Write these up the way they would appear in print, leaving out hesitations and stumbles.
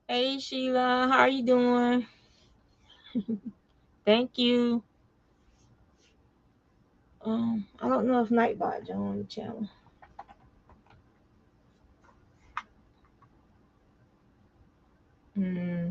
Hey Sheila, how are you doing? Thank you. I don't know if Nightbot joined the channel. Hmm.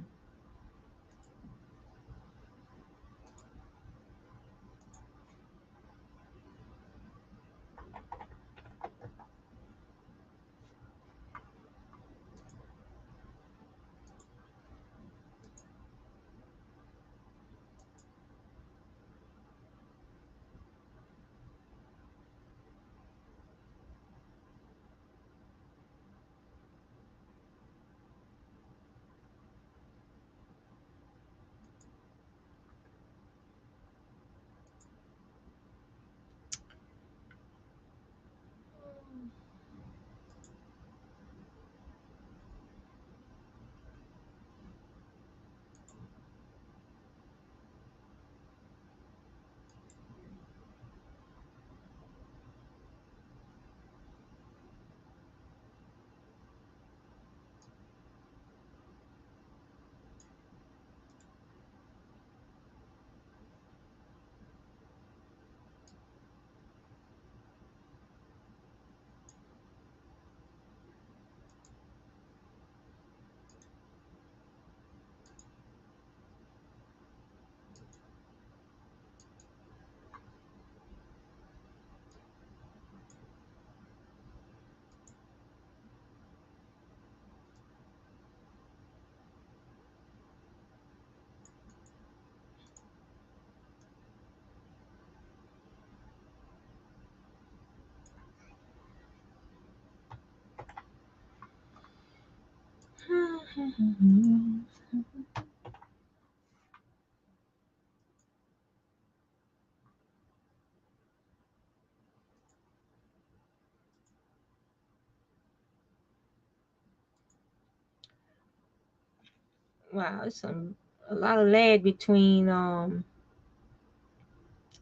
Wow, it's a lot of lag between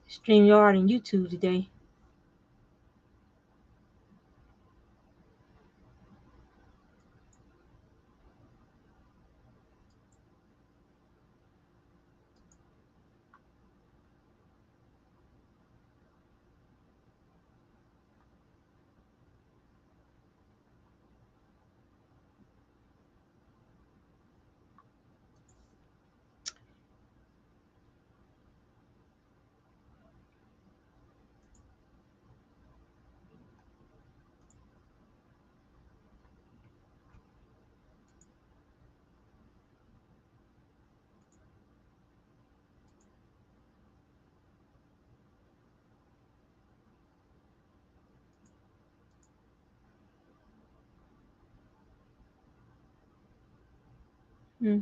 StreamYard and YouTube today. Hmm.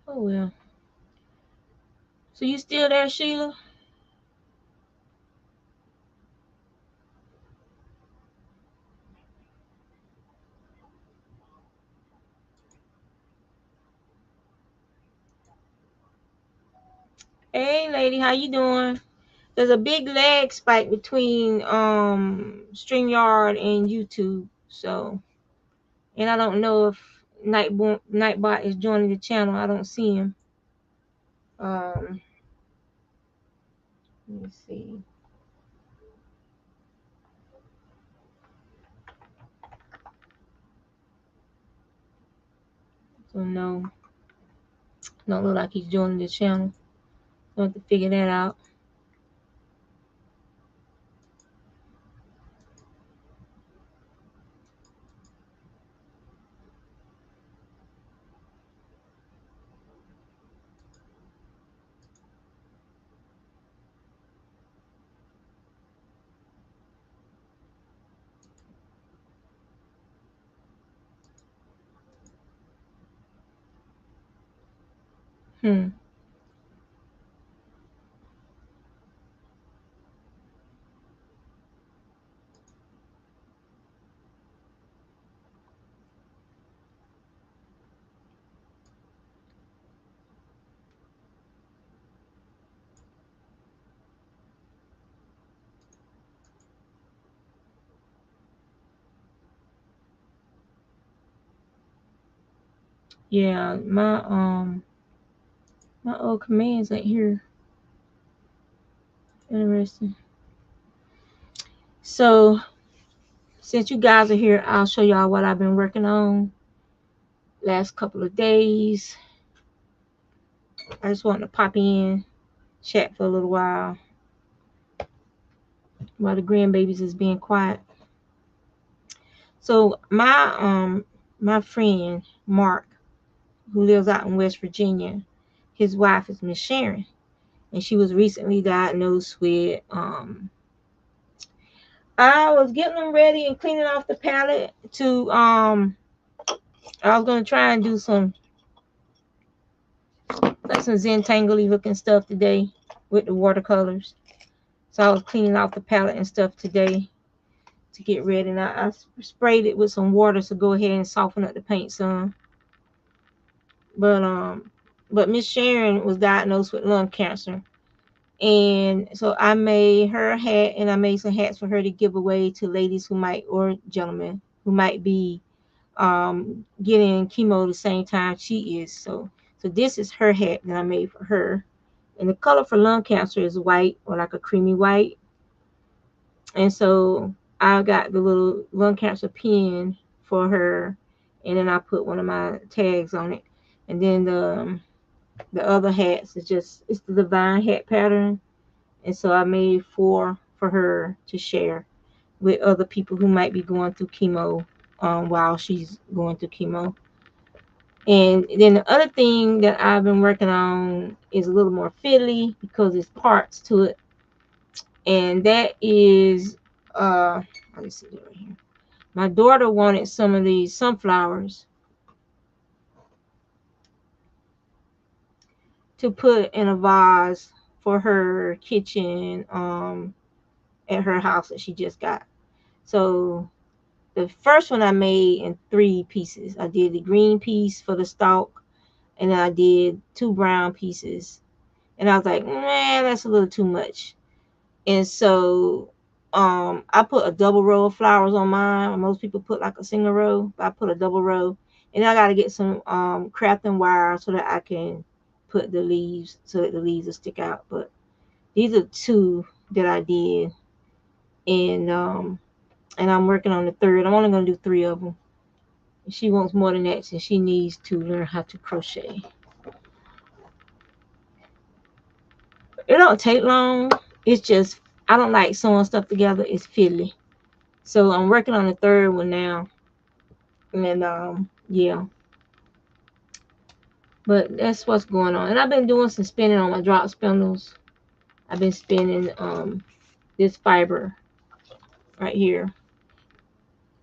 Oh well. So you still there, Sheila? Hey lady, how you doing? There's a big lag spike between StreamYard and YouTube. So, and I don't know if Nightbot is joining the channel. I don't see him. Um, let me see. So no, don't look like he's joining the channel. So I have to figure that out. Hmm. Yeah, my old commands ain't here. Interesting. So since you guys are here, I'll show y'all what I've been working on last couple of days. I just want to pop in, chat for a little while the grandbabies is being quiet. So my friend Mark, who lives out in West Virginia, his wife is Miss Sharon, and she was recently diagnosed with I was getting them ready and cleaning off the palette to I was gonna try and do some like some Zentangle looking stuff today with the watercolors. So I was cleaning off the palette and stuff today to get ready, and I sprayed it with some water to go ahead and soften up the paint some. But Miss Sharon was diagnosed with lung cancer, and so I made her a hat, and I made some hats for her to give away to ladies who might, or gentlemen who might be getting chemo the same time she is. So this is her hat that I made for her, and the color for lung cancer is white, or like a creamy white. And so I got the little lung cancer pin for her, and then I put one of my tags on it, and then the other hats is just, it's the divine hat pattern, and so I made 4 for her to share with other people who might be going through chemo while she's going through chemo. And then the other thing that I've been working on is a little more fiddly because there's parts to it, and that is let me see it right here. My daughter wanted some of these sunflowers to put in a vase for her kitchen at her house that she just got. So the first one I made in 3 pieces. I did the green piece for the stalk, and then I did 2 brown pieces. And I was like, man, that's a little too much. And so I put a double row of flowers on mine. Most people put like a single row, but I put a double row. And I got to get some crafting wire so that I can put the leaves, so that the leaves will stick out. But these are 2 that I did, and I'm working on the third. I'm only gonna do 3 of them. She wants more than that, since she needs to learn how to crochet. It don't take long. It's just I don't like sewing stuff together. It's fiddly. So I'm working on the third one now, and yeah. But that's what's going on. And I've been doing some spinning on my drop spindles. I've been spinning this fiber right here.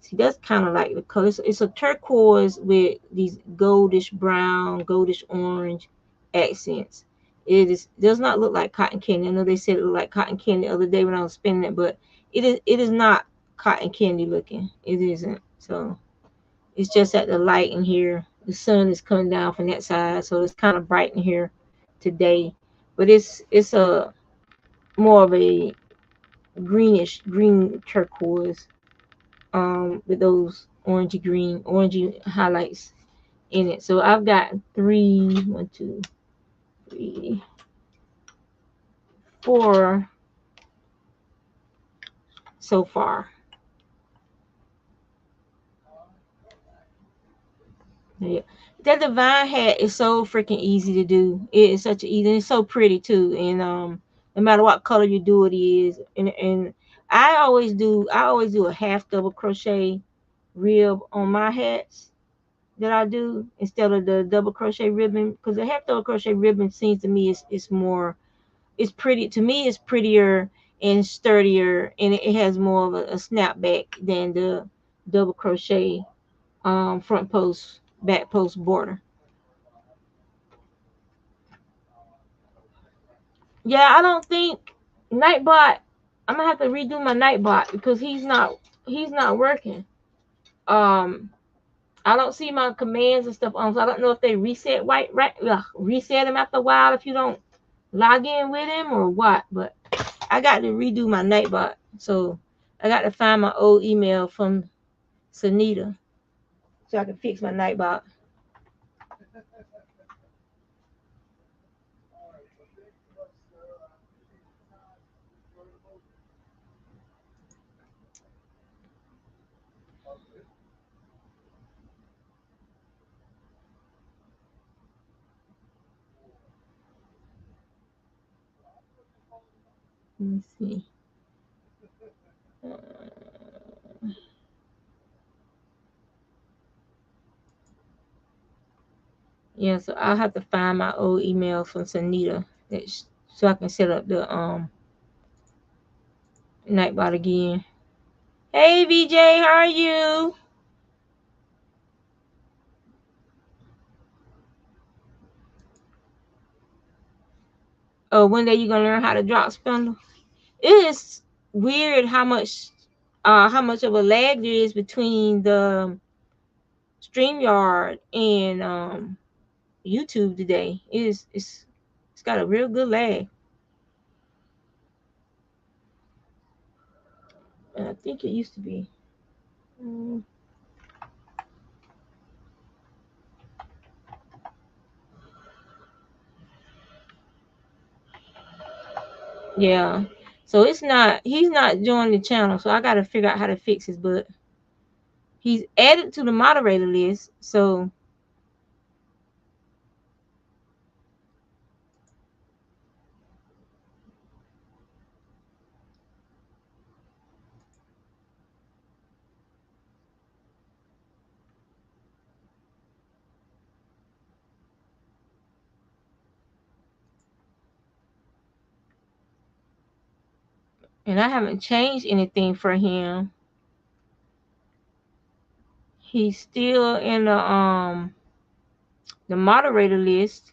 See, that's kind of like the color. It's a turquoise with these goldish brown, goldish orange accents. Does not look like cotton candy. I know they said it looked like cotton candy the other day when I was spinning it, but it is not cotton candy looking. It isn't. So it's just that the light in here, the sun is coming down from that side, so it's kind of bright in here today. But it's a more of a green turquoise with those orangey highlights in it. So I've got 1, 2, 3, 4 so far. Yeah. That divine hat is so freaking easy to do. It is such an easy, it's so pretty too. And no matter what color you do it is. And I always do a half double crochet rib on my hats that I do instead of the double crochet ribbon, because the half double crochet ribbon seems to me it's more, it's pretty to me, it's prettier and sturdier, and it has more of a snapback than the double crochet front post back post border. Yeah, I don't think Nightbot, I'm gonna have to redo my Nightbot because he's not working. um I don't see my commands and stuff on, so I don't know if they reset him after a while if you don't log in with him or what. But I got to redo my Nightbot, so I got to find my old email from Sunita so I can fix my Nightbot. me see. Yeah, so I'll have to find my old email from Sanita so I can set up the Nightbot again. Hey VJ, how are you? Oh, one day you gonna learn how to drop spindle? It is weird how much of a lag there is between the StreamYard and YouTube today. It's got a real good lag. And I think it used to be. Mm, yeah. So he's not joining the channel, so I gotta figure out how to fix his, but he's added to the moderator list. So and I haven't changed anything for him. He's still in the moderator list.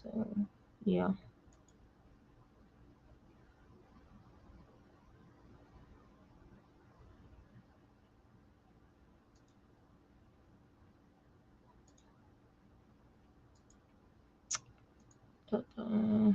So yeah. Uh,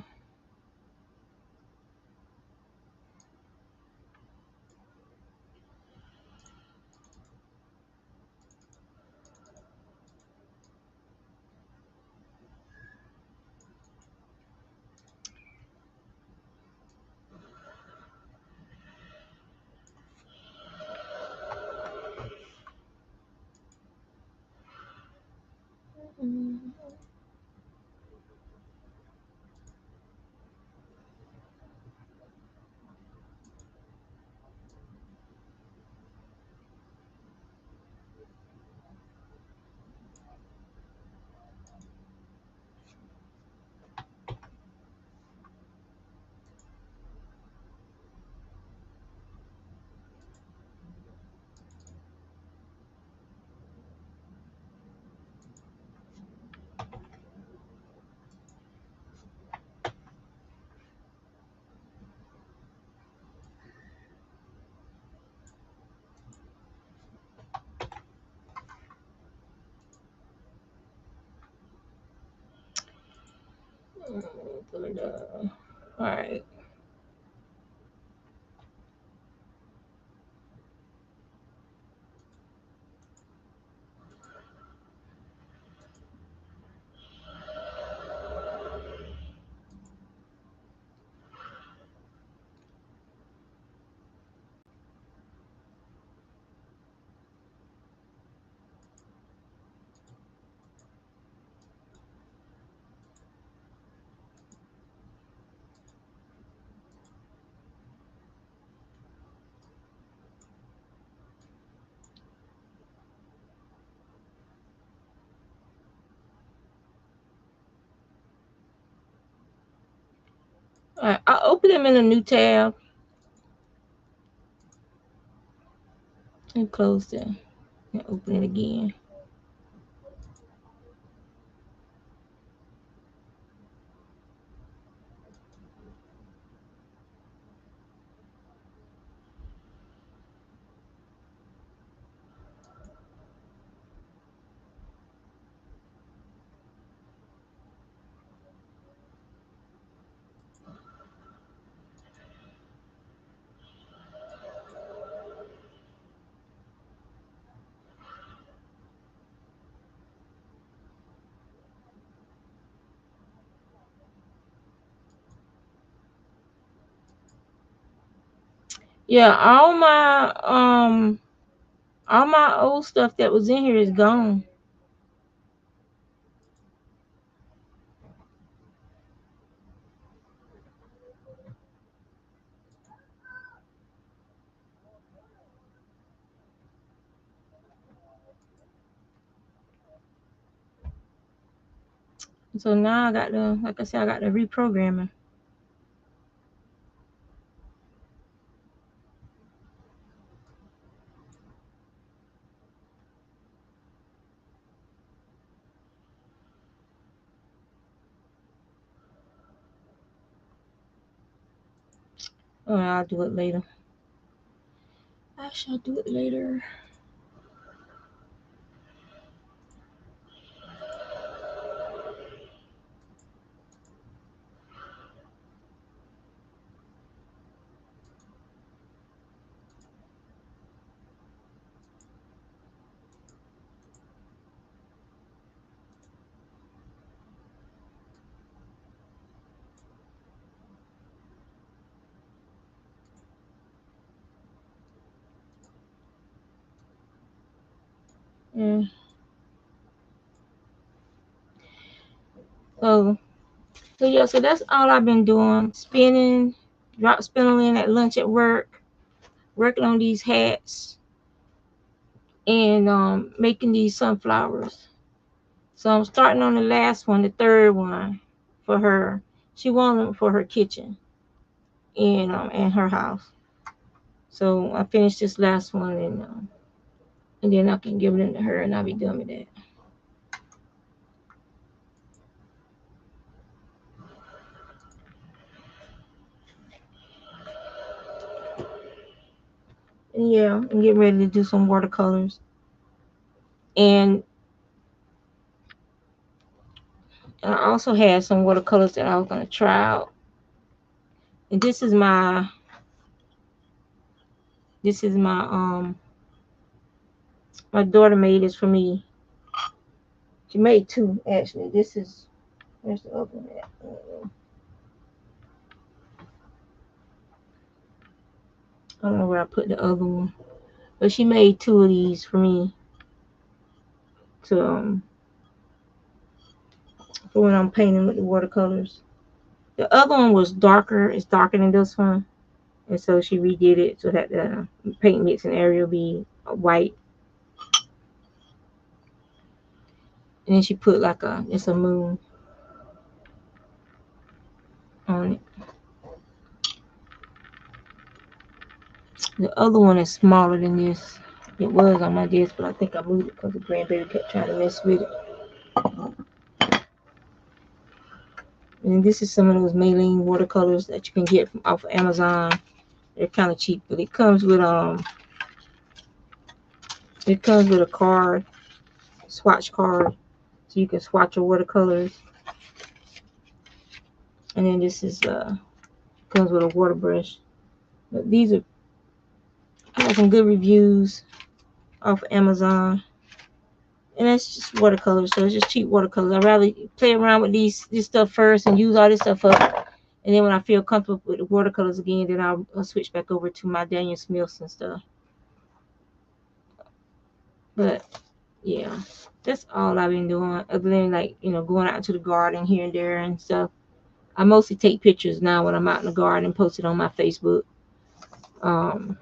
all right. All right. I'll open them in a new tab and close them and open it again. Yeah, all my old stuff that was in here is gone. So now I got the, like I said, I got the reprogramming. Oh, I'll do it later. I shall do it later. Yeah. So, so yeah, so that's all I've been doing. Spinning, drop spinning at lunch at work, working on these hats, and making these sunflowers. So I'm starting on the last one, the third one, for her. She wanted them for her kitchen in her house. So I finished this last one, and then I can give it to her, and I'll be done with that. And yeah, I'm getting ready to do some watercolors, and I also had some watercolors that I was gonna try out. And this is my daughter made this for me. She made two actually. This is where's the other one at? I don't know where I put the other one, but she made two of these for me to for when I'm painting with the watercolors. The other one was darker. It's darker than this one, and so she redid it so that the paint mixing area will be white. And then she put like it's a moon on it. The other one is smaller than this. It was on my desk, but I think I moved it because the grandbaby kept trying to mess with it. And this is some of those Maylene watercolors that you can get from off of Amazon. They're kind of cheap, but it comes with a card, swatch card, so you can swatch your watercolors. And then this is comes with a water brush. But these are I have some good reviews off Amazon. And it's just watercolors, so it's just cheap watercolors. I'd rather play around with this stuff first and use all this stuff up. And then when I feel comfortable with the watercolors again, then I'll switch back over to my Daniel Smiths and stuff. But yeah, that's all I've been doing, other than like, going out to the garden here and there and stuff. I mostly take pictures now when I'm out in the garden and post it on my Facebook. Um,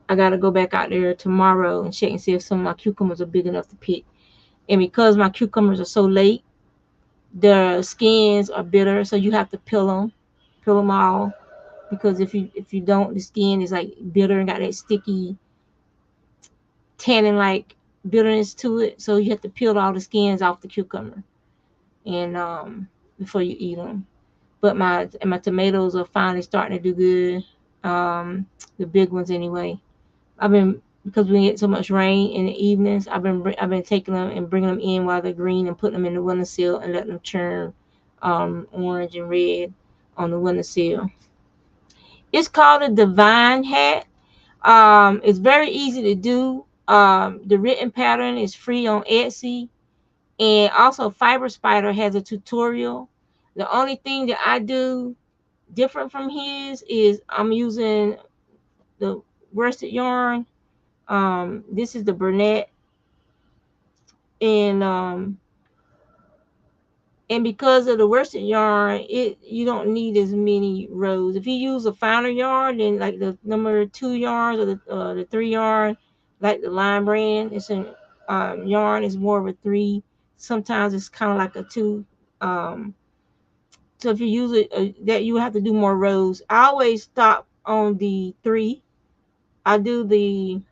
I gotta go back out there tomorrow and check and see if some of my cucumbers are big enough to pick. And because my cucumbers are so late, the skins are bitter, so you have to peel them all. Because if you don't, the skin is like bitter and got that sticky tannin like bitterness to it. So you have to peel all the skins off the cucumber and before you eat them. But my tomatoes are finally starting to do good. The big ones anyway. I've been because we get so much rain in the evenings. I've been taking them and bringing them in while they're green and putting them in the windowsill and letting them turn orange and red on the windowsill. It's called a divine hat. It's very easy to do. The written pattern is free on Etsy, and also Fiber Spider has a tutorial. The only thing that I do different from his is I'm using the worsted yarn. This is the Bernat, and because of the worsted yarn, you don't need as many rows. If you use a finer yarn, then like the number 2 yarns or the 3 yarn, like the Line brand, it's a yarn is more of a 3. Sometimes it's kind of like a 2. Um, so if you use it, that you have to do more rows. I always stop on the 3. I do the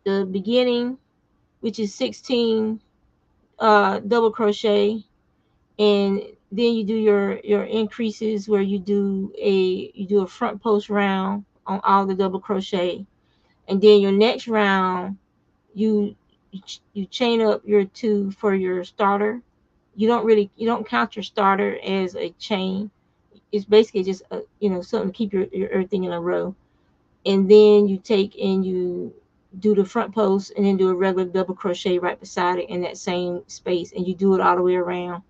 beginning, which is 16 double crochet, and then you do your increases where you do a front post round on all the double crochet, and then your next round you you chain up your 2 for your starter. You don't count your starter as a chain. It's basically just something to keep your everything in a row, and then you take and you do the front post and then do a regular double crochet right beside it in that same space, and you do it all the way around.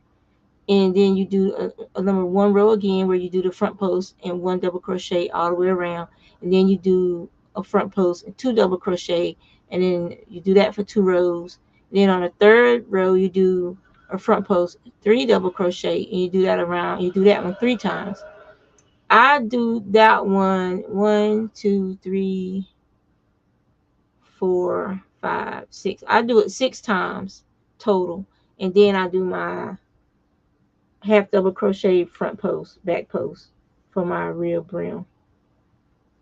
And then you do a number 1 row again where you do the front post and 1 double crochet all the way around, and then you do a front post and 2 double crochet, and then you do that for 2 rows. Then on the 3rd row you do a front post, 3 double crochet, and you do that one 3 times. I do that one, 2, 3, 4, 5, 6. I do it 6 times total, and then I do my half double crochet front post, back post for my real brim,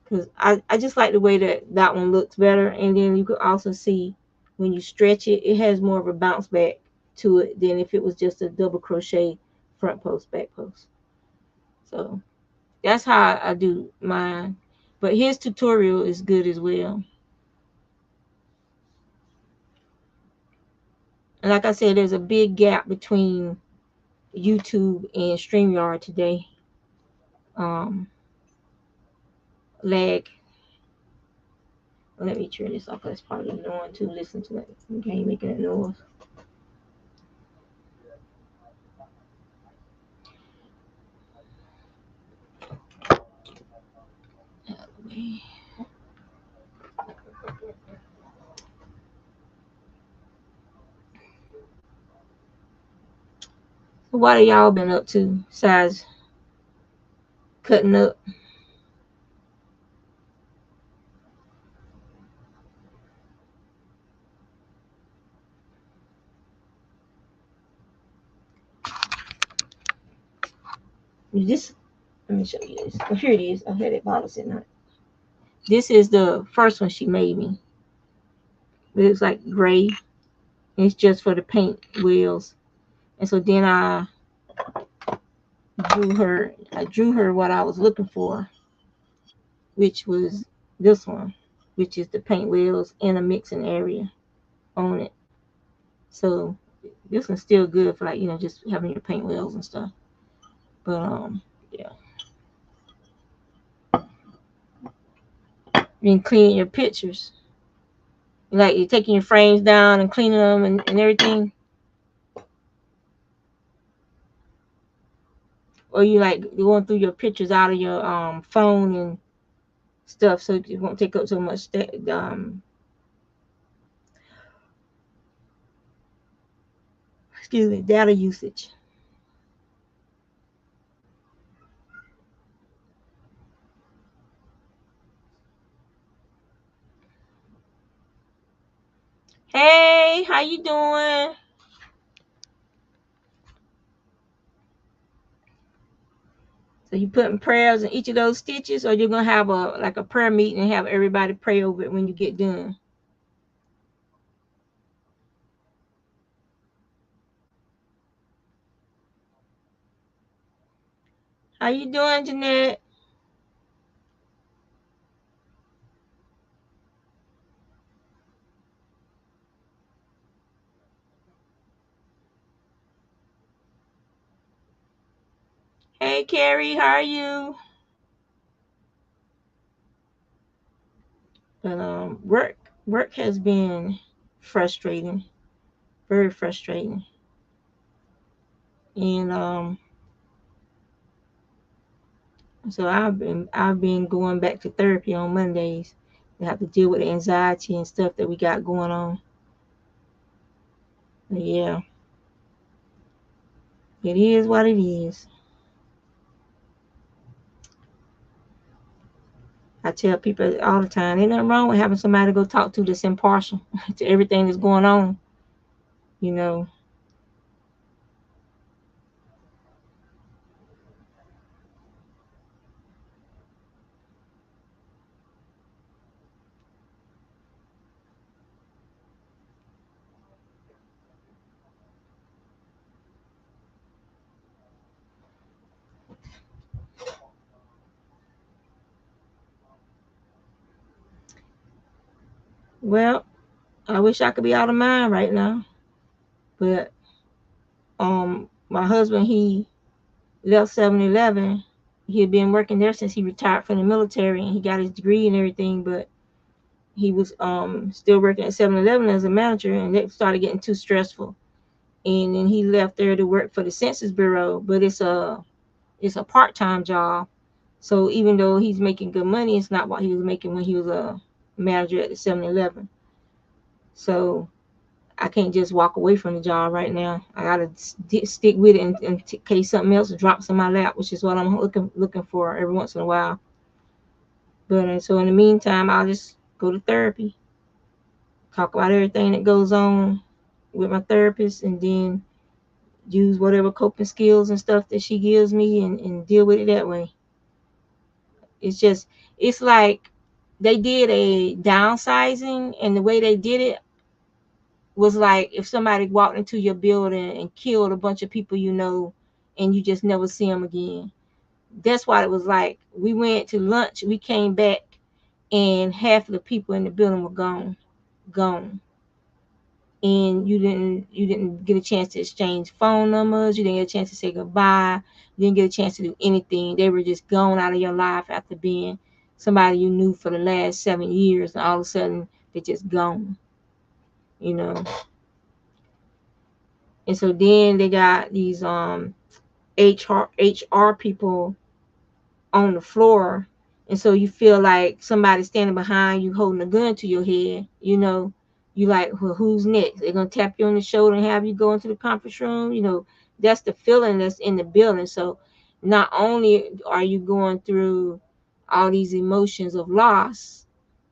because I just like the way that one looks better. And then you could also see when you stretch it, it has more of a bounce back to it than if it was just a double crochet front post, back post. So that's how I do mine, but his tutorial is good as well. And like I said, there's a big gap between YouTube and StreamYard today. Lag. Let me turn this off. That's probably annoying to listen to that. Okay, making a noise. What have y'all been up to besides cutting up? This, let me show you this. Oh, here it is. I had it bottle sitting on it. This is the first one she made me. It looks like gray. It's just for the paint wheels. And so then I drew her what I was looking for, which was this one, which is the paint wheels and a mixing area on it. So this one's still good for just having your paint wheels and stuff. But yeah. You can clean your pictures. Like you're taking your frames down and cleaning them and everything. Or you like going through your pictures out of your phone and stuff, so it won't take up so much data usage. Hey, how you doing? So you putting prayers in each of those stitches, or you're gonna have a prayer meeting and have everybody pray over it when you get done? How you doing, Jeanette? Hey, Carrie, how are you? But work has been frustrating, very frustrating, and So I've been going back to therapy on Mondays to have to deal with the anxiety and stuff that we got going on. But yeah, it is what it is. I tell people all the time, ain't nothing wrong with having somebody to go talk to that's impartial to everything that's going on, you know. Well, I wish I could be out of mine right now, but my husband, he left 7-Eleven. He had been working there since he retired from the military, and he got his degree and everything, but he was still working at 7-Eleven as a manager, and it started getting too stressful. And then he left there to work for the Census Bureau, but it's a part-time job. So even though he's making good money, it's not what he was making when he was a manager at the 7-Eleven. So I can't just walk away from the job right now. I gotta stick with it in case something else drops in my lap, which is what I'm looking for every once in a while. But so in the meantime, I'll just go to therapy, talk about everything that goes on with my therapist, and then use whatever coping skills and stuff that she gives me, and deal with it that way. It's just, it's like they did a downsizing, and the way they did it was like if somebody walked into your building and killed a bunch of people, and you just never see them again. That's what it was like. We went to lunch, we came back, and half of the people in the building were gone. And you didn't get a chance to exchange phone numbers, you didn't get a chance to say goodbye, you didn't get a chance to do anything. They were just gone out of your life after being somebody you knew for the last 7 years, and all of a sudden they're just gone, you know. And so then they got these HR people on the floor, and so you feel like somebody standing behind you holding a gun to your head, you like, well, who's next? They're gonna tap you on the shoulder and have you go into the conference room. That's the feeling that's in the building. So not only are you going through all these emotions of loss,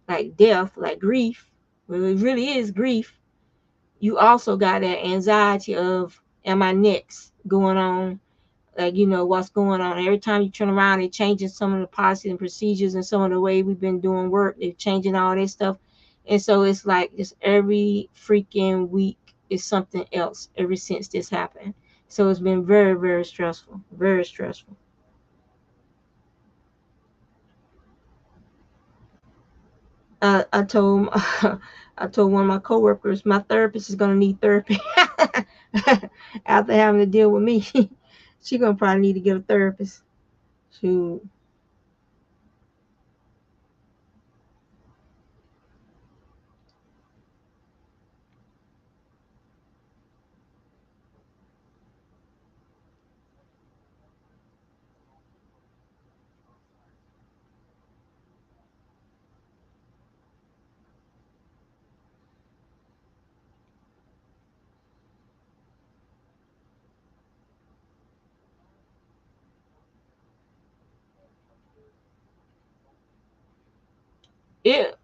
like death, like grief, well, it really is grief, you also got that anxiety of, am I next, going on, like, what's going on. Every time you turn around, they're changing some of the policies and procedures, and some of the way we've been doing work, they're changing all this stuff. And so it's like just every freaking week is something else ever since this happened. So it's been very, very stressful, very stressful. I told I told one of my coworkers, my therapist is gonna need therapy after having to deal with me. She gonna probably need to get a therapist. Shoot. It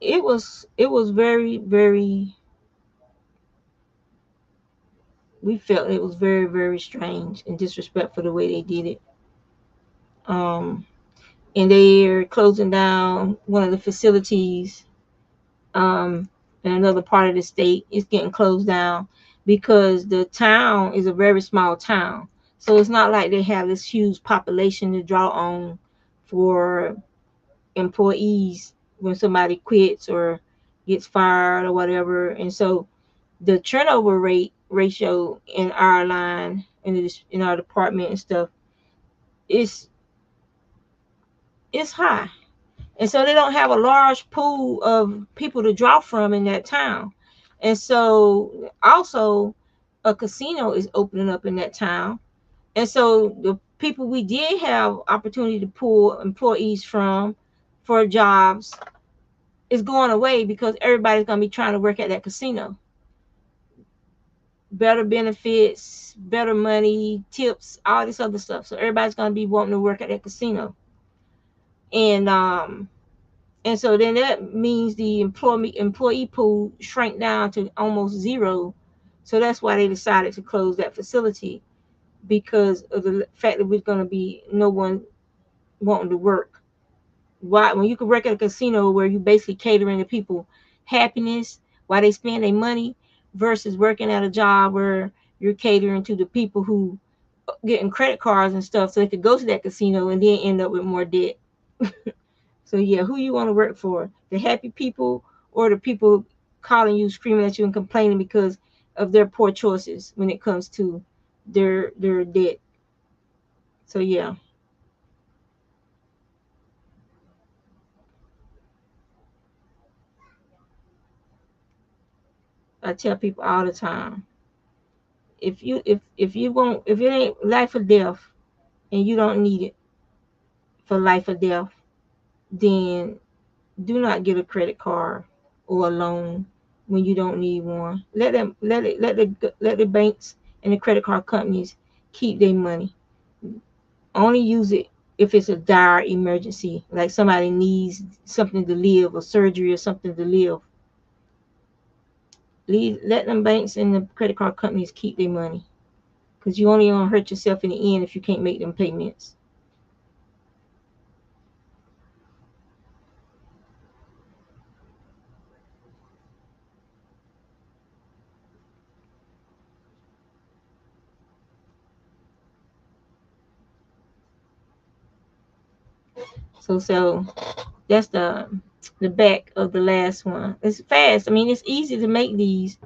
it was very, very, we felt it was very, very strange and disrespectful the way they did it. Um, and they're closing down one of the facilities, um, in another part of the state. It's getting closed down because the town is a very small town. So it's not like they have this huge population to draw on for employees when somebody quits or gets fired or whatever. And so the turnover rate ratio in our line, in our department and stuff, is high. And so they don't have a large pool of people to draw from in that town. And so also a casino is opening up in that town. And so people we did have opportunity to pull employees from for jobs is going away because everybody's going to be trying to work at that casino. Better benefits, better money, tips, all this other stuff. So everybody's going to be wanting to work at that casino. And so then that means the employee pool shrank down to almost zero. So that's why they decided to close that facility, because of the fact that we're going to be no one wanting to work. Why, when you can work at a casino where you basically catering to people happiness while they spend their money, versus working at a job where you're catering to the people who getting credit cards and stuff so they could go to that casino and then end up with more debt. So yeah, who you want to work for? The happy people or the people calling you, screaming at you and complaining because of their poor choices when it comes to their debt. So yeah, I tell people all the time, if you won't, if it ain't life or death and you don't need it for life or death, then do not get a credit card or a loan when you don't need one. Let the banks and the credit card companies keep their money. Only use it if it's a dire emergency, like somebody needs something to live, or surgery or something to live. Let them banks and the credit card companies keep their money, because you only gonna hurt yourself in the end if you can't make them payments. So that's the back of the last one. It's fast. I mean, it's easy to make these.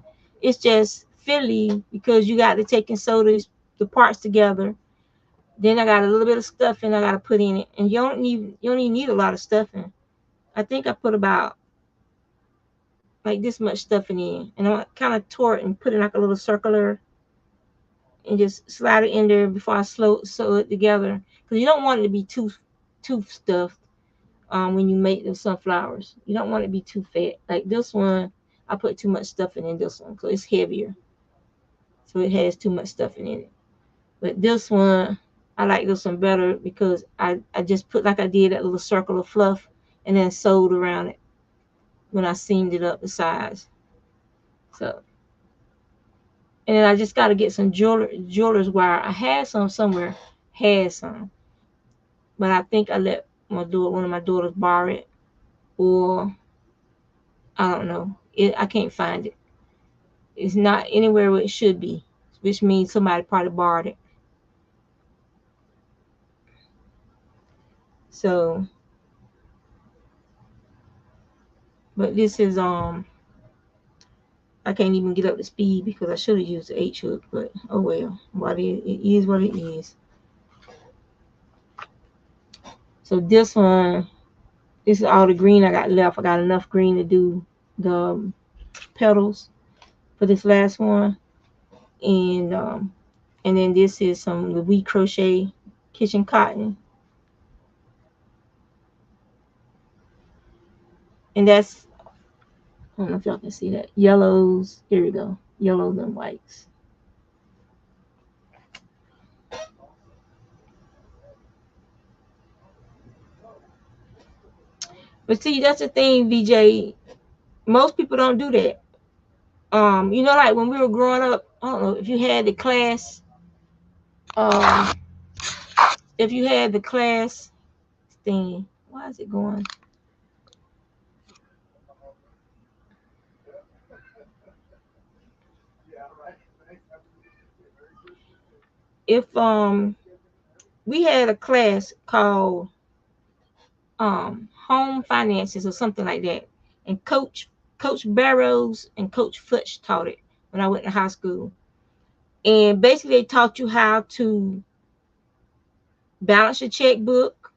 It's just fiddly because you got to take and sew the parts together. Then I got a little bit of stuffing I got to put in it, and you don't even need a lot of stuffing. I think I put about like this much stuffing in, and I kind of tore it and put it like a little circular, and just slide it in there before I sew it together, because you don't want it to be too stuffed. When you make the sunflowers, you don't want it to be too fat. Like this one, I put too much stuffing in this one, so it's heavier, so it has too much stuffing in it. But this one, I like this one better because I just put, like I did, that little circle of fluff and then sewed around it when I seamed it up the sides. So, and then I just got to get some jeweler's wire. I had some somewhere, had some, but I think I let one of my daughters borrow it, or I don't know. I can't find it. It's not anywhere where it should be, which means somebody probably borrowed it. So, but this is I can't even get up to speed because I should have used the H hook, but oh well. It is what it is. So this is all the green I got left. I got enough green to do the petals for this last one, and then this is some the We Crochet kitchen cotton, and that's, I don't know if y'all can see that, yellows. Here we go, yellows and whites. But see, that's the thing, VJ. Most people don't do that. Like when we were growing up, I don't know if you had the class. Um, if you had the class thing, why is it going? If we had a class called home finances or something like that, and Coach Barrows and Coach Futch taught it when I went to high school, and basically they taught you how to balance your checkbook,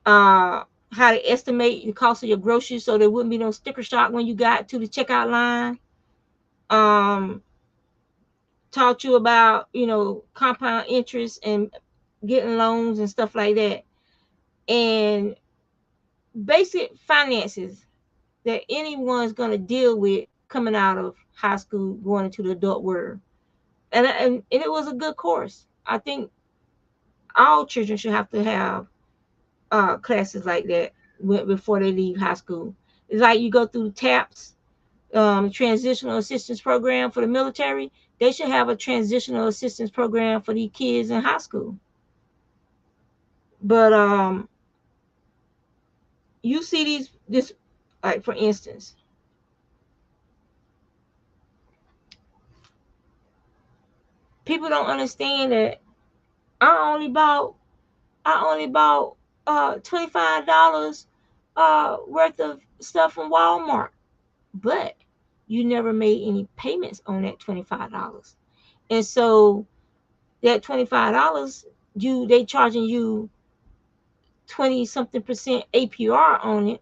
uh, how to estimate the cost of your groceries so there wouldn't be no sticker shock when you got to the checkout line. Um, Taught you about, compound interest and getting loans and stuff like that. And basic finances that anyone's going to deal with coming out of high school, going into the adult world. And it was a good course. I think all children should have to have classes like that before they leave high school. It's like you go through TAPS, transitional assistance program for the military. They should have a transitional assistance program for these kids in high school. But you see this, like for instance, people don't understand that I only bought $25 worth of stuff from Walmart, but you never made any payments on that $25. And so that $25, they charging you 20 something percent APR on it.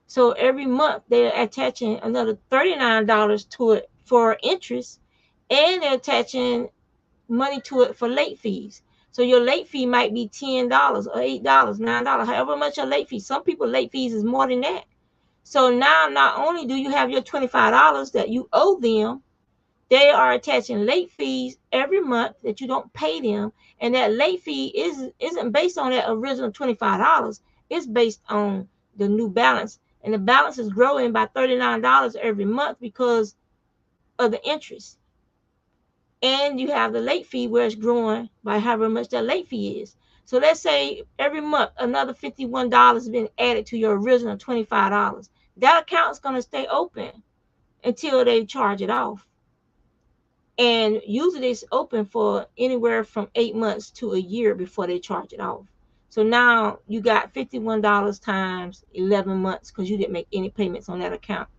So every month they're attaching another $39 to it for interest, and they're attaching money to it for late fees. So your late fee might be $10 or $8, $9, however much your late fee. Some people late fees is more than that. So now not only do you have your $25 that you owe them, they are attaching late fees every month that you don't pay them. And that late fee isn't based on that original $25. It's based on the new balance. And the balance is growing by $39 every month because of the interest. And you have the late fee where it's growing by however much that late fee is. So let's say every month another $51 has been added to your original $25. That account is going to stay open until they charge it off. And usually it's open for anywhere from 8 months to a year before they charge it off. So now you got $51 times 11 months because you didn't make any payments on that account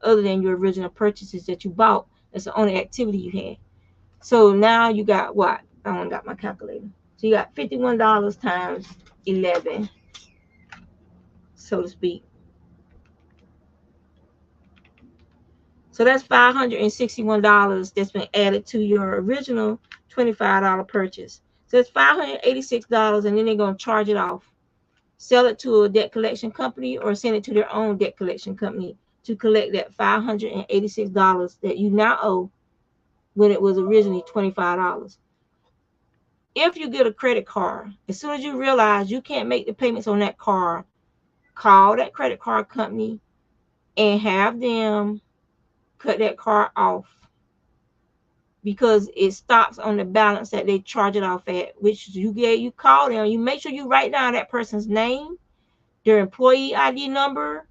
other than your original purchases that you bought. That's the only activity you had. So now you got what? I only got my calculator. So you got $51 times 11, so to speak. So that's $561 that's been added to your original $25 purchase. So it's $586, and then they're going to charge it off. Sell it to a debt collection company or send it to their own debt collection company to collect that $586 that you now owe when it was originally $25. If you get a credit card, as soon as you realize you can't make the payments on that card, call that credit card company and have them cut that card off, because it stops on the balance that they charge it off at, which you call them, you make sure you write down that person's name, their employee ID number,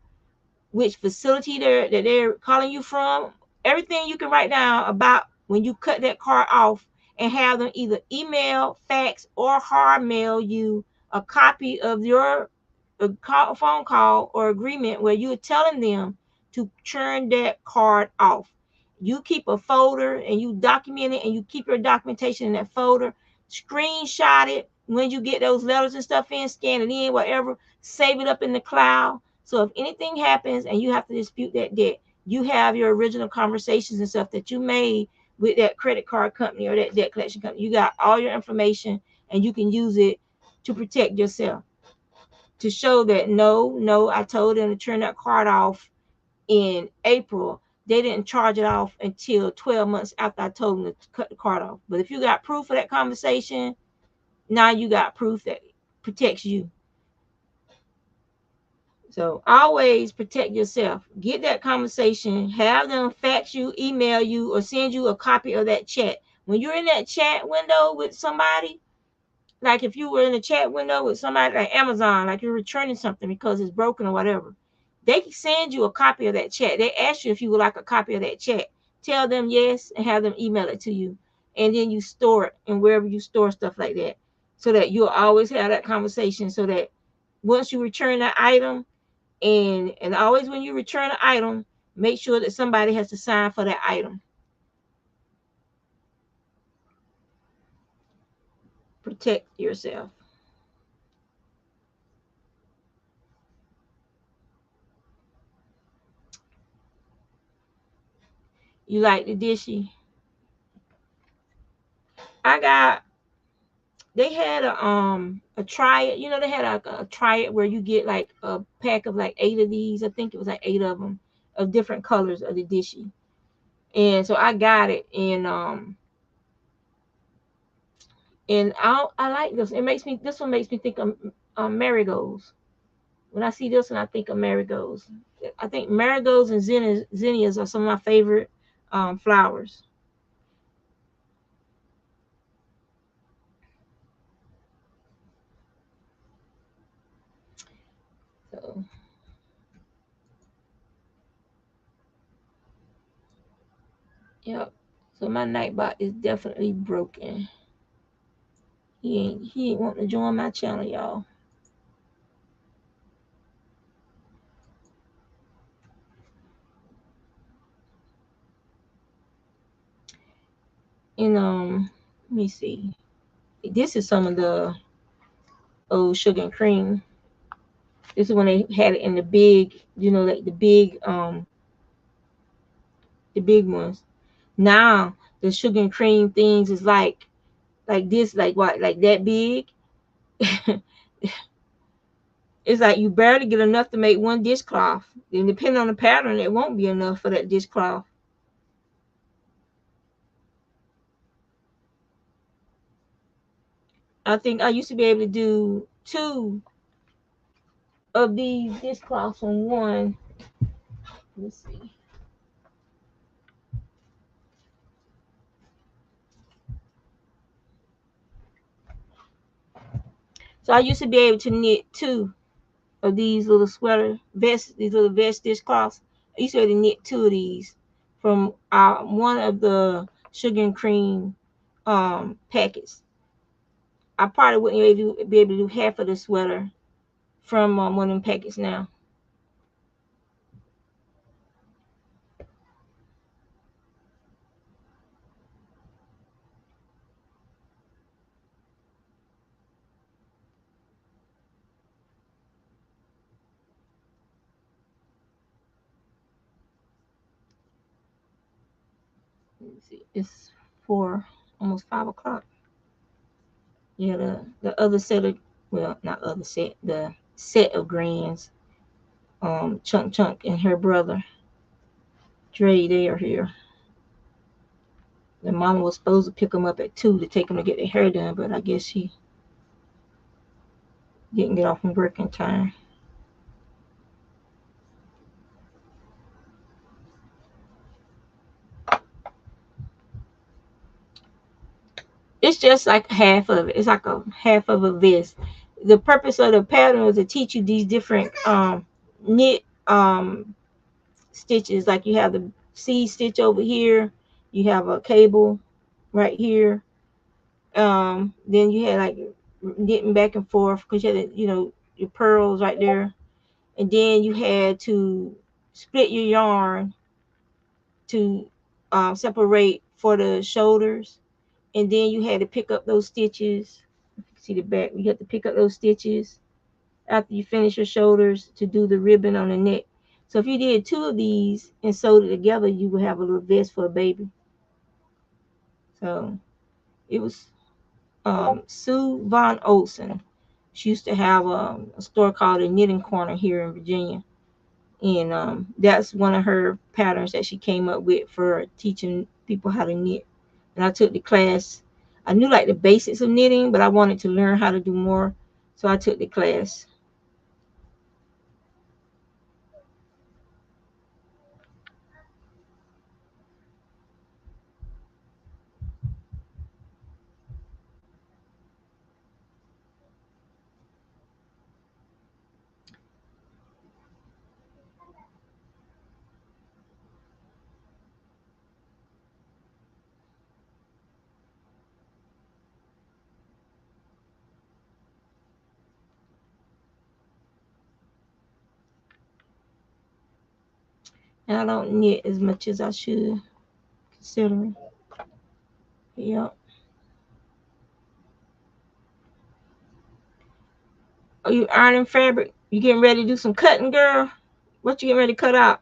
which facility they're calling you from, everything you can write down about when you cut that card off, and have them either email, fax, or hard mail you a copy of your phone call or agreement where you're telling them to turn that card off. You keep a folder and you document it, and you keep your documentation in that folder. Screenshot it when you get those letters and stuff in, scan it in, whatever, save it up in the cloud. So if anything happens and you have to dispute that debt, you have your original conversations and stuff that you made with that credit card company or that debt collection company. You got all your information, and you can use it to protect yourself, to show that no, I told them to turn that card off in April. They didn't charge it off until 12 months after I told them to cut the card off. But if you got proof of that conversation, now you got proof that protects you. So always protect yourself. Get that conversation, have them fax you, email you, or send you a copy of that chat. When you're in that chat window with somebody, like if you were in a chat window with somebody like Amazon, like you're returning something because it's broken or whatever, they can send you a copy of that chat. They ask you if you would like a copy of that chat. Tell them yes and have them email it to you. And then you store it, and wherever you store stuff like that, so that you'll always have that conversation, so that once you return that item, and always when you return an item, make sure that somebody has to sign for that item. Protect yourself. You like the dishy? I got they had a try it. You know, they had a try it where you get like a pack of like 8 of these. I think it was like 8 of them of different colors of the Dishy. And so I got it, and I like this. This one makes me think of marigolds. When I see this one, I think of marigolds. I think marigolds and zinnias are some of my favorite flowers. So, yep. So my nightbot is definitely broken. He ain't wanting to join my channel, y'all. And let me see. This is some of the old sugar and cream. This is when they had it in the big, like the big ones. Now the sugar and cream things is like this, like what, like that big. It's like you barely get enough to make one dishcloth. And depending on the pattern, it won't be enough for that dishcloth. I think I used to be able to do 2 of these dishcloths on one. Let's see. So I used to be able to knit 2 of these little sweater vests, these little vest dishcloths. I used to be able to knit 2 of these from one of the sugar and cream packets. I probably wouldn't be able to do half of the sweater from one of them packets now. Let me see. It's 4, almost 5 o'clock. Yeah, the other set of, well, not other set, the set of grands, Chunk Chunk and her brother Dre, they are here. The mama was supposed to pick them up at 2 to take them to get their hair done, but I guess she didn't get off from work in time. It's just like half of it. It's like a half of a vest. The purpose of the pattern was to teach you these different knit stitches. Like you have the C stitch over here, you have a cable right here. Then you had like knitting back and forth because you had your pearls right there, and then you had to split your yarn to separate for the shoulders, and then you had to pick up those stitches. See the back, you have to pick up those stitches after you finish your shoulders to do the ribbon on the neck. So if you did 2 of these and sewed it together, you would have a little vest for a baby. So it was Sue Von Olson. She used to have a store called the Knitting Corner here in Virginia. And that's one of her patterns that she came up with for teaching people how to knit. And I took the class. I knew like the basics of knitting, but I wanted to learn how to do more. So I took the class. And I don't knit as much as I should, considering. Yep. Are you ironing fabric? You getting ready to do some cutting, girl? What you getting ready to cut out?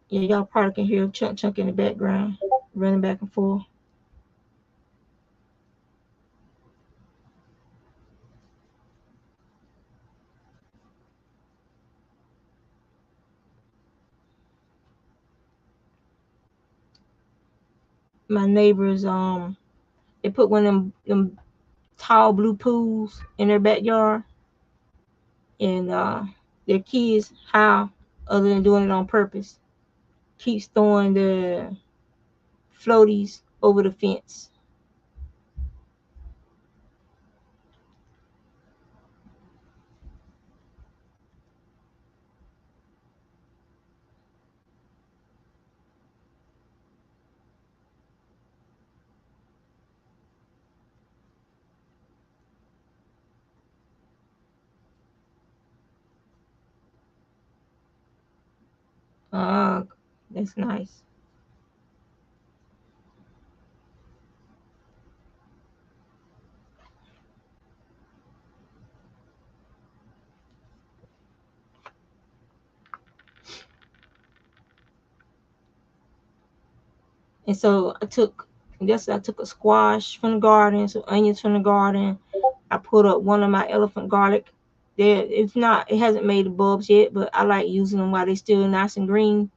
Yeah, y'all probably can hear Chunk Chunk in the background running back and forth. My neighbors, they put one of them tall blue pools in their backyard, and their kids, how other than doing it on purpose, keeps throwing the floaties over the fence. Uh, that's nice. And so I took a squash from the garden, some onions from the garden. I put up one of my elephant garlic. It hasn't made the bulbs yet, but I like using them while they're still nice and green.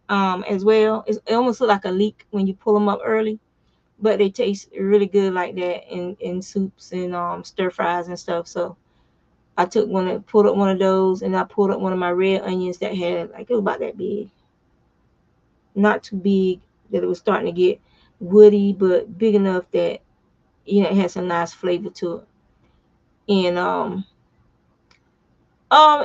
As well, it almost look like a leek when you pull them up early, but they taste really good like that in soups and stir fries and stuff. So I took one and pulled up one of those, and I pulled up one of my red onions that had like it was about that big, not too big that it was starting to get woody, but big enough that it has a nice flavor to it. And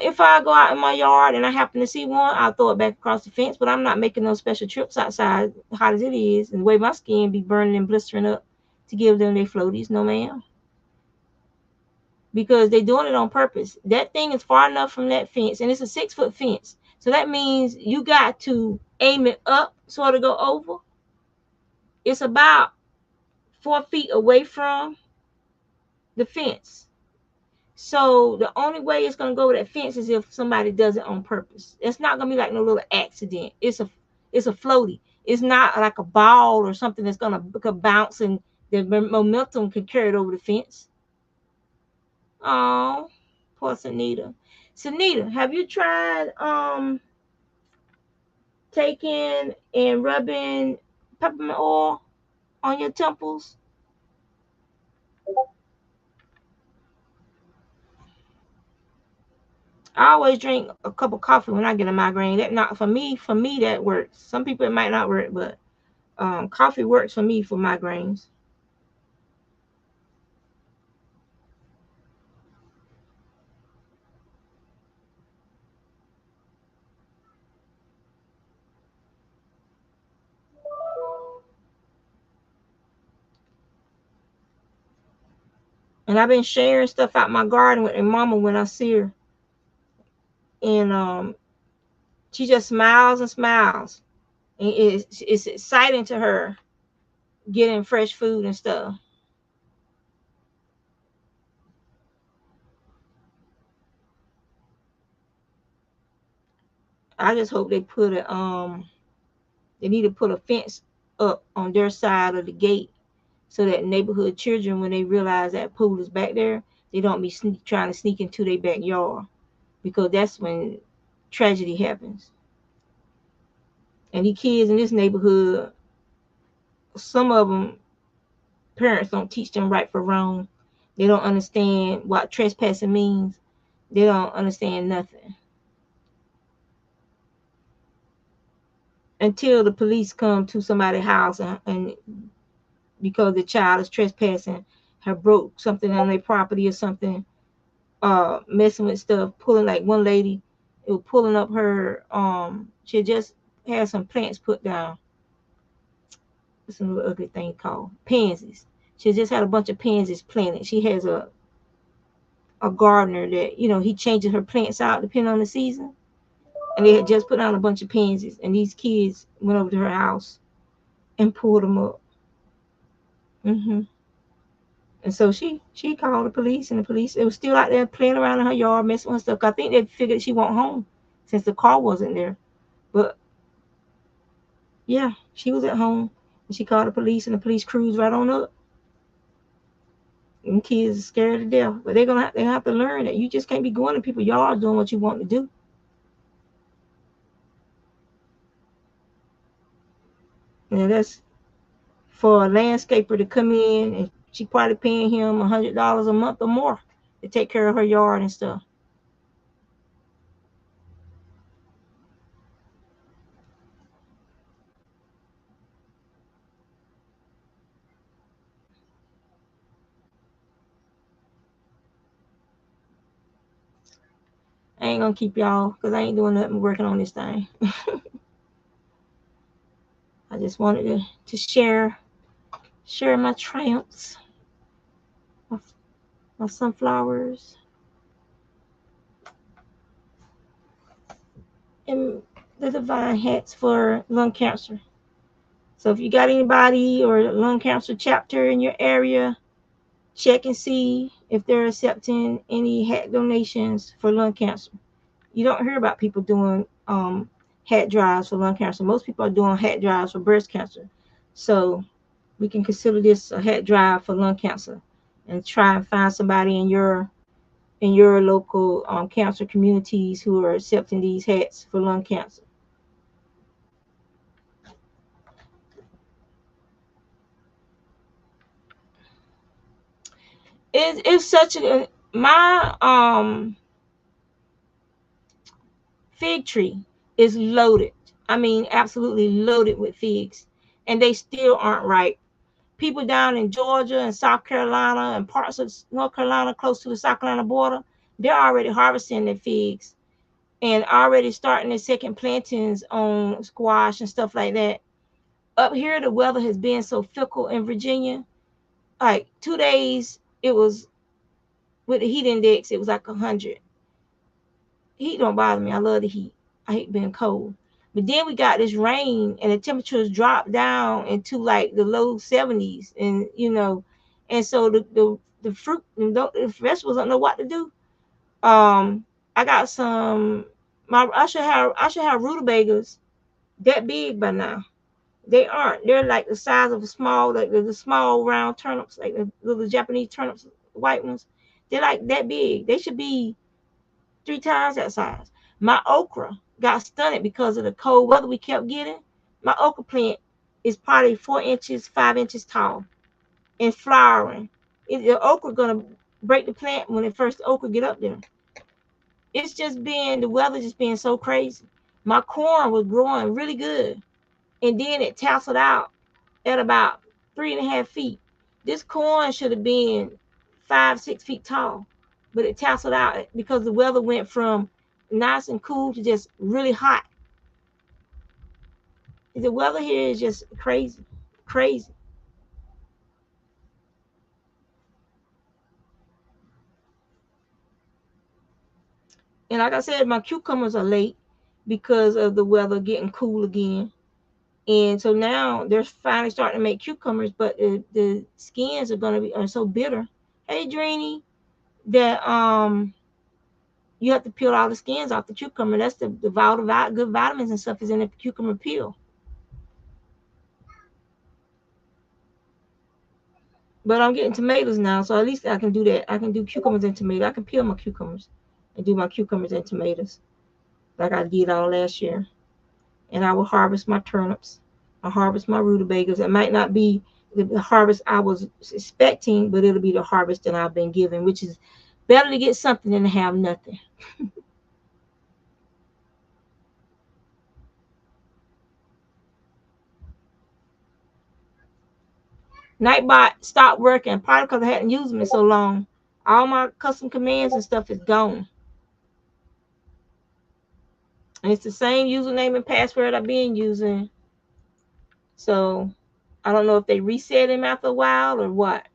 if I go out in my yard and I happen to see one, I'll throw it back across the fence. But I'm not making no special trips outside, hot as it is, and the way my skin be burning and blistering up to give them their floaties. No, ma'am, because they're doing it on purpose. That thing is far enough from that fence, and it's a 6-foot fence. So that means you got to aim it up, sort of go over. It's about 4 feet away from the fence. So the only way it's gonna go over that fence is if somebody does it on purpose. It's not gonna be like no little accident. It's a floaty. It's not like a ball or something that's gonna bounce and the momentum can carry it over the fence. Oh, poor Sunita. Sunita, have you tried taking and rubbing peppermint oil on your temples? I always drink a cup of coffee when I get a migraine. That not for me that works. Some people it might not work, but coffee works for me for migraines. And I've been sharing stuff out my garden with my mama when I see her, and she just smiles and smiles, and it's exciting to her getting fresh food and stuff. I just hope they need to put a fence up on their side of the gate so that neighborhood children, when they realize that pool is back there, they don't be trying to sneak into their backyard, because that's when tragedy happens. And these kids in this neighborhood, some of them parents don't teach them right for wrong. They don't understand what trespassing means. They don't understand nothing until the police come to somebody's house, and because the child is trespassing, have broke something on their property or something, messing with stuff, pulling like one lady, it was pulling up her she just had some plants put down. What's another ugly thing called? Pansies. She just had a bunch of pansies planted. She has a gardener that, he changes her plants out depending on the season. And they had just put down a bunch of pansies, and these kids went over to her house and pulled them up. hmm And so she called the police, and the police, it was still out there playing around in her yard, messing with stuff. I think they figured she went home since the car wasn't there. But Yeah, she was at home. And she called the police, and the police cruised right on up. And kids are scared to death. But they have to learn that you just can't be going to people's yards doing what you want to do. And that's for a landscaper to come in, and she probably paying him $100 a month or more to take care of her yard and stuff. I ain't gonna keep y'all because I ain't doing nothing working on this thing. I just wanted to share my triumphs of my sunflowers and the divine hats for lung cancer. So if you got anybody or lung cancer chapter in your area, check and see if they're accepting any hat donations for lung cancer. You don't hear about people doing hat drives for lung cancer. Most people are doing hat drives for breast cancer. So we can consider this a hat drive for lung cancer, and try and find somebody in your local cancer communities who are accepting these hats for lung cancer. It's such a my fig tree is loaded. I mean, absolutely loaded with figs, and they still aren't ripe. People down in Georgia and South Carolina and parts of North Carolina close to the South Carolina border, they're already harvesting their figs and already starting their second plantings on squash and stuff like that. Up here, the weather has been so fickle in Virginia. Like 2 days, it was with the heat index, it was like 100. Heat don't bother me. I love the heat. I hate being cold. But then we got this rain, and the temperatures dropped down into like the low 70s, and and so the fruit, the vegetables don't know what to do. I got some. I should have rutabagas that big by now. They aren't. They're like the size of a small, like the small round turnips, like the little Japanese turnips, white ones. They're like that big. They should be 3 times that size. My okra got stunted because of the cold weather we kept getting. My okra plant is probably 4 inches, 5 inches tall and flowering. The okra gonna break the plant when the first okra get up there. It's just been the weather just being so crazy. My corn was growing really good, and then it tasseled out at about 3.5 feet. This corn should have been 5, 6 feet tall, but it tasseled out because the weather went from nice and cool to just really hot. The weather here is just crazy, crazy. And like I said, my cucumbers are late because of the weather getting cool again. And so now they're finally starting to make cucumbers, but the skins are so bitter. Hey, Dreeny, that you have to peel all the skins off the cucumber. That's the good vitamins and stuff is in the cucumber peel. But I'm getting tomatoes now, so at least I can do that. I can do cucumbers and tomatoes. I can peel my cucumbers and do my cucumbers and tomatoes like I did all last year. And I will harvest my turnips. I harvest my rutabagas. It might not be the harvest I was expecting, but it'll be the harvest that I've been given, which is better to get something than to have nothing. Nightbot stopped working, probably because I hadn't used them in so long. All my custom commands and stuff is gone. And it's the same username and password I've been using. So I don't know if they reset him after a while or what.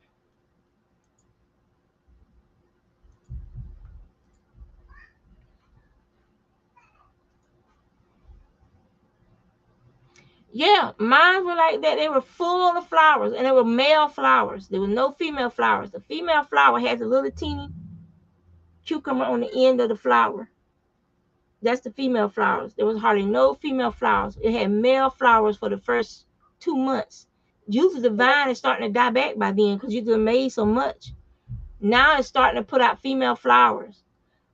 Yeah, mine were like that. They were full of flowers, and they were male flowers. There were no female flowers. The female flower has a little teeny cucumber on the end of the flower. That's the female flowers. There was hardly no female flowers. It had male flowers for the first 2 months. Usually the vine is starting to die back by then because you done made so much. Now it's starting to put out female flowers.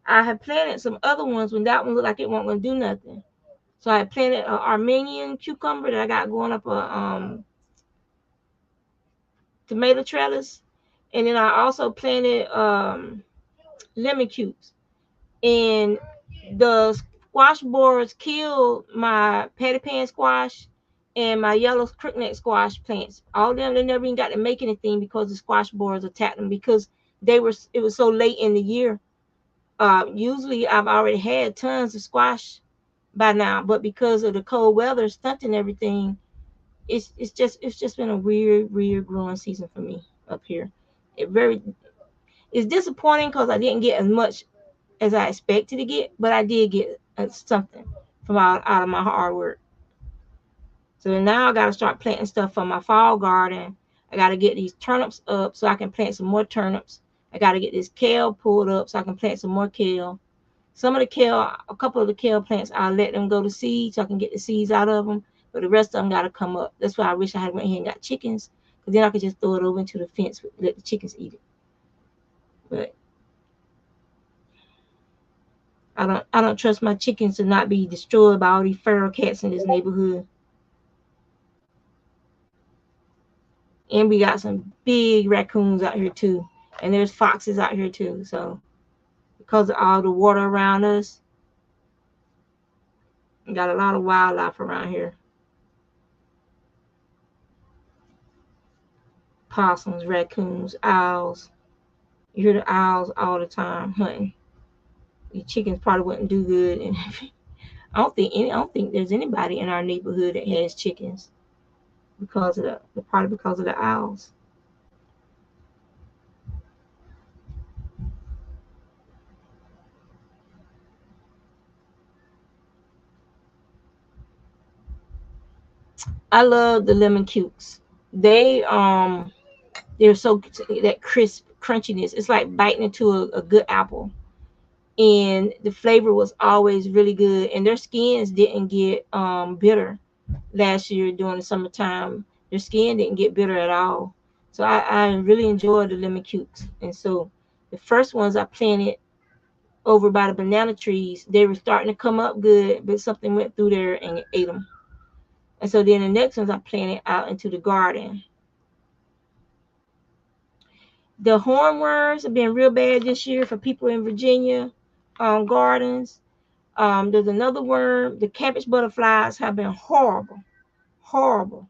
I had planted some other ones when that one looked like it wasn't gonna do nothing. So I planted an Armenian cucumber that I got going up a tomato trellis, and then I also planted lemon cubes. And the squash borers killed my patty pan squash and my yellow crookneck squash plants. All of them, they never even got to make anything because the squash borers attacked them because it was so late in the year. Usually I've already had tons of squash by now, but because of the cold weather stunting everything, it's just been a weird growing season for me up here. It's disappointing because I didn't get as much as I expected to get, but I did get something from out of my hard work. So now I got to start planting stuff for my fall garden. I got to get these turnips up so I can plant some more turnips. I got to get this kale pulled up so I can plant some more kale. Some of the kale, a couple of the kale plants, I'll let them go to seed so I can get the seeds out of them. But the rest of them got to come up. That's why I wish I had went here and got chickens, because then I could just throw it over into the fence, let the chickens eat it. But I don't trust my chickens to not be destroyed by all these feral cats in this neighborhood. And we got some big raccoons out here too. And there's foxes out here too. So because of all the water around us, we got a lot of wildlife around here. Possums, raccoons, owls. You hear the owls all the time hunting. The chickens probably wouldn't do good. And I don't think there's anybody in our neighborhood that has chickens because of probably because of the owls. I love the lemon cukes. They they're so that crisp crunchiness. It's like biting into a good apple. And the flavor was always really good. And their skins didn't get bitter last year during the summertime. Their skin didn't get bitter at all. So I really enjoyed the lemon cukes. And so the first ones I planted over by the banana trees, they were starting to come up good, but something went through there and ate them. And so then the next ones I planted out into the garden. The hornworms have been real bad this year for people in Virginia gardens. There's another worm. The cabbage butterflies have been horrible, horrible.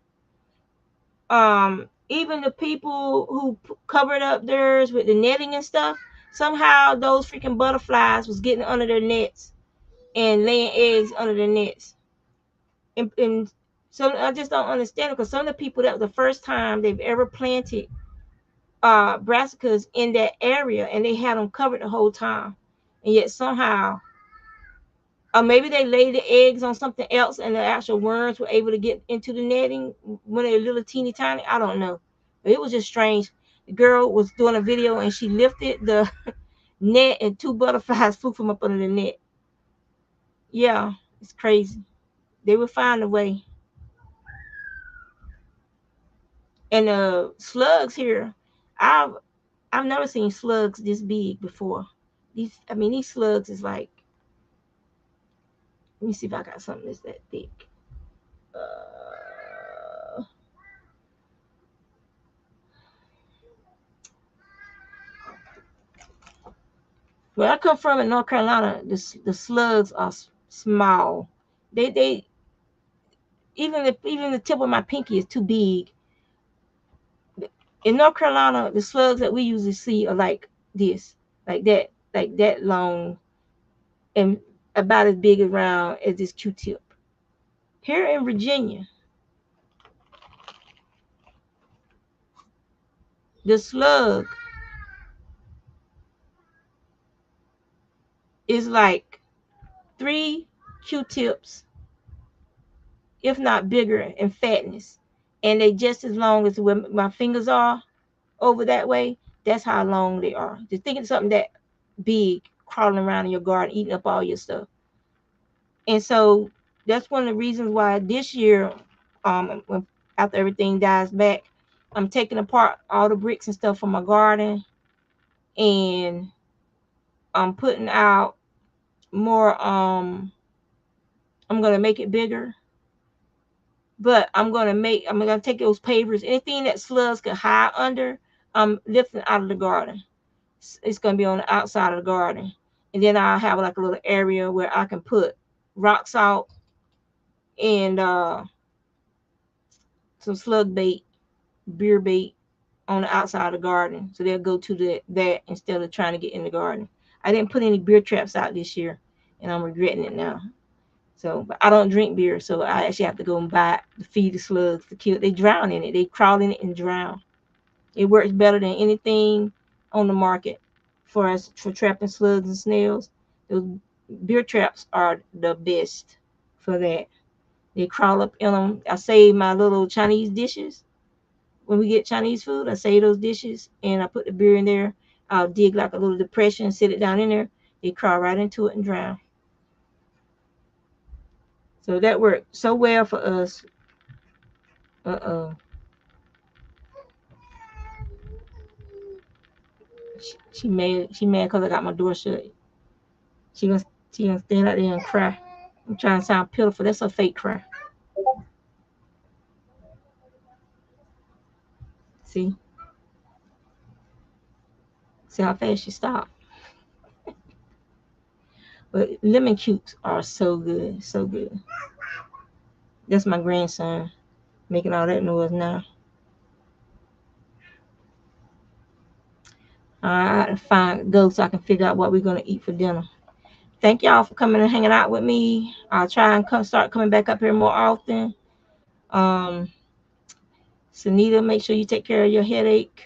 Even the people who covered up theirs with the netting and stuff, somehow those freaking butterflies was getting under their nets and laying eggs under their nets. And so I just don't understand it, because some of the people, that was the first time they've ever planted brassicas in that area, and they had them covered the whole time, and yet somehow, or maybe they laid the eggs on something else and the actual worms were able to get into the netting when they're little teeny tiny. I don't know, but it was just strange. The girl was doing a video and she lifted the net and two butterflies flew from up under the net. Yeah, it's crazy. They will find a way. And the slugs here, I've I've never seen slugs this big before. These slugs is like, let me see if I got something that's that thick. Uh, where I come from in North Carolina, the slugs are small. They even the tip of my pinky is too big. In North Carolina, the slugs that we usually see are like this, like that long, and about as big around as this Q-tip. Here in Virginia, the slug is like 3 Q-tips, if not bigger in fatness. And they just as long as where my fingers are over that way. That's how long they are. Just thinking something that big crawling around in your garden, eating up all your stuff. And so that's one of the reasons why this year, after everything dies back, I'm taking apart all the bricks and stuff from my garden, and I'm putting out more. I'm gonna make it bigger, but I'm gonna take those pavers, anything that slugs could hide under, I'm lifting out of the garden. It's gonna be on the outside of the garden, and then I'll have like a little area where I can put rock salt and some slug bait, beer bait on the outside of the garden, so they'll go to that instead of trying to get in the garden. I didn't put any beer traps out this year, and I'm regretting it now. So, but I don't drink beer, so I actually have to go and buy it to feed the slugs to kill. They drown in it. They crawl in it and drown. It works better than anything on the market for us for trapping slugs and snails. Those beer traps are the best for that. They crawl up in them. I save my little Chinese dishes. When we get Chinese food, I save those dishes and I put the beer in there. I'll dig like a little depression, sit it down in there. They crawl right into it and drown. So that worked so well for us. Uh-oh. She mad because I got my door shut. She gonna she gonna stand out there and cry. I'm trying to sound pitiful. That's a fake cry. See? See how fast she stopped. But lemon cubes are so good. So good. That's my grandson making all that noise now. I gotta go so I can figure out what we're gonna eat for dinner. Thank y'all for coming and hanging out with me. I'll try and start coming back up here more often. Um, Sunita, make sure you take care of your headache.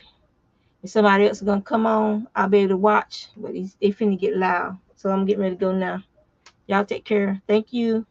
If somebody else is gonna come on, I'll be able to watch. But they finna get loud, so I'm getting ready to go now. Y'all take care. Thank you.